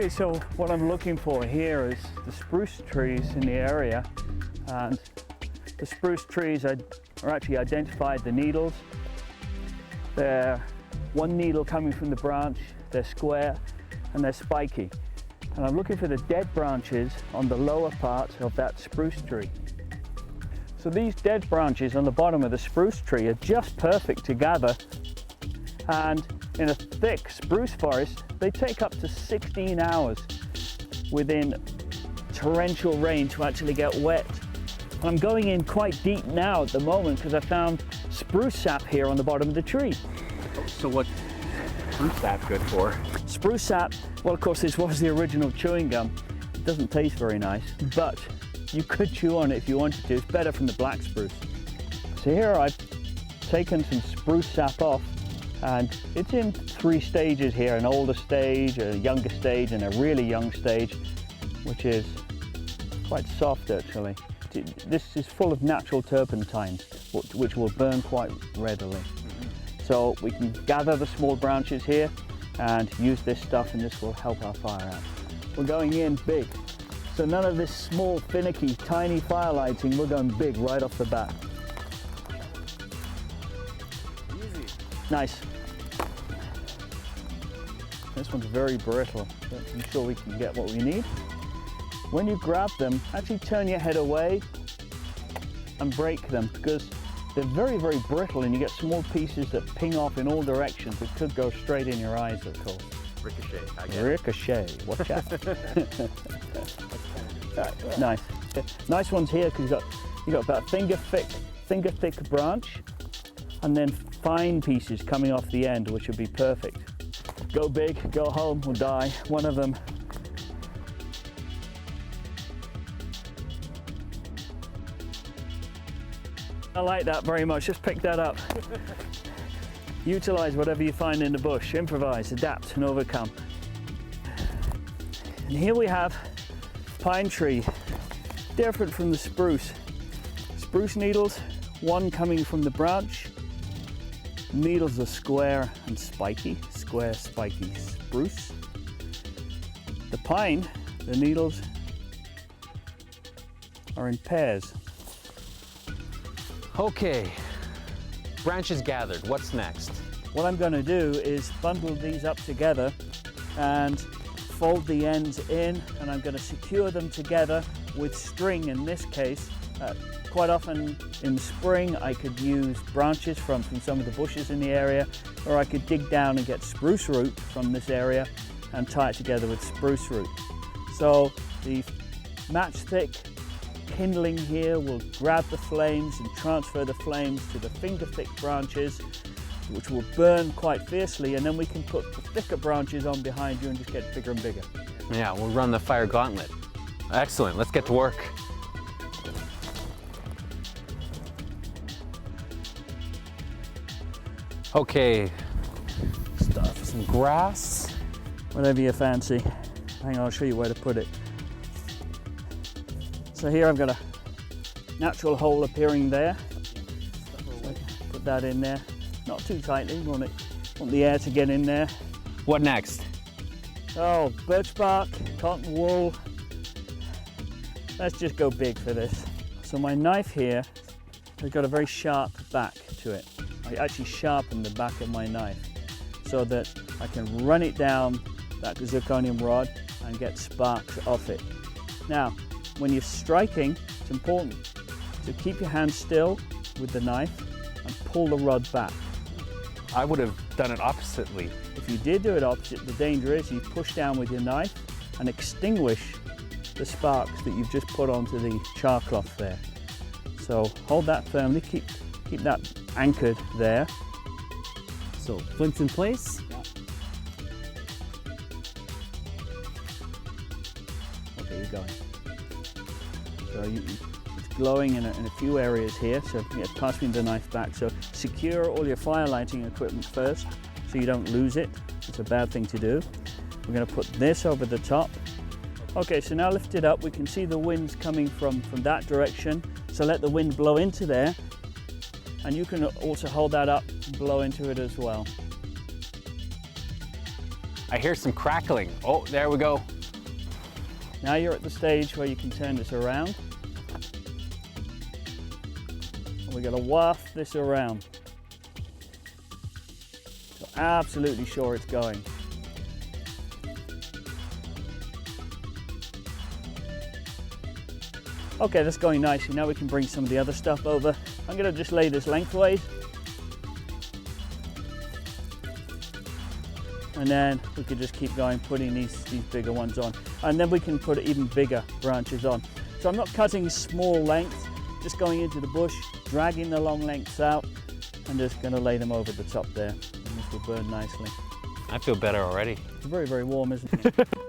Okay, so what I'm looking for here is the spruce trees in the area, and the spruce trees are actually identified the needles. They're one needle coming from the branch, they're square and they're spiky. And I'm looking for the dead branches on the lower part of that spruce tree. So these dead branches on the bottom of the spruce tree are just perfect to gather, and in a thick spruce forest they take up to 16 hours within torrential rain to actually get wet. I'm going in quite deep now at the moment because I found spruce sap here on the bottom of the tree. So what's spruce sap good for? Spruce sap, well, of course, this was the original chewing gum. It doesn't taste very nice, but you could chew on it if you wanted to. It's better from the black spruce. So here I've taken some spruce sap off, and it's in 3 stages here: an older stage, a younger stage, and a really young stage, which is quite soft actually. This is full of natural turpentine, which will burn quite readily. So we can gather the small branches here and use this stuff, and this will help our fire out. We're going in big. So none of this small, finicky, tiny fire lighting. We're going big right off the bat. Easy. Nice. This one's very brittle, but I'm sure we can get what we need. When you grab them, actually turn your head away and break them, because they're very, very brittle, and you get small pieces that ping off in all directions. It could go straight in your eyes, of course. Ricochet, I guess. Ricochet, watch out. Nice. Nice ones here because you got about finger thick branch, and then fine pieces coming off the end, which would be perfect. Go big, go home, or die. One of them. I like that very much. Just pick that up. Utilize whatever you find in the bush. Improvise, adapt, and overcome. And here we have pine tree, different from the spruce. Spruce needles, one coming from the branch. Needles are square and spiky. Square, spiky spruce. The pine, the needles are in pairs. Okay, branches gathered, what's next? What I'm going to do is bundle these up together and fold the ends in, and I'm going to secure them together with string in this case. Quite often in spring I could use branches from some of the bushes in the area, or I could dig down and get spruce root from this area and tie it together with spruce root. So the matchstick kindling here will grab the flames and transfer the flames to the finger thick branches, which will burn quite fiercely, and then we can put the thicker branches on behind you and just get bigger and bigger. Yeah, we'll run the fire gauntlet. Excellent, let's get to work. Okay, stuff some grass. Whatever you fancy. Hang on, I'll show you where to put it. So here I've got a natural hole appearing there. So I can put that in there. Not too tightly, want the air to get in there. What next? Oh, birch bark, cotton wool. Let's just go big for this. So my knife here has got a very sharp back to it. I actually sharpen the back of my knife so that I can run it down that zirconium rod and get sparks off it. Now, when you're striking, it's important to keep your hand still with the knife and pull the rod back. I would have done it oppositely. If you did do it opposite, the danger is you push down with your knife and extinguish the sparks that you've just put onto the char cloth there. So hold that firmly, keep that anchored there. So flints in place. Okay, you're going. So it's glowing in a few areas here, so yeah, pass me the knife back. So secure all your fire lighting equipment first so you don't lose it. It's a bad thing to do. We're going to put this over the top. Okay, so now lift it up. We can see the winds coming from that direction. So let the wind blow into there, and you can also hold that up and blow into it as well. I hear some crackling. Oh, there we go. Now you're at the stage where you can turn this around. And we're going to waft this around. So absolutely sure it's going. Okay, that's going nicely. Now we can bring some of the other stuff over. I'm going to just lay this lengthways. And then we could just keep going, putting these bigger ones on. And then we can put even bigger branches on. So I'm not cutting small lengths, just going into the bush, dragging the long lengths out, and just going to lay them over the top there. And this will burn nicely. I feel better already. It's very, very warm, isn't it?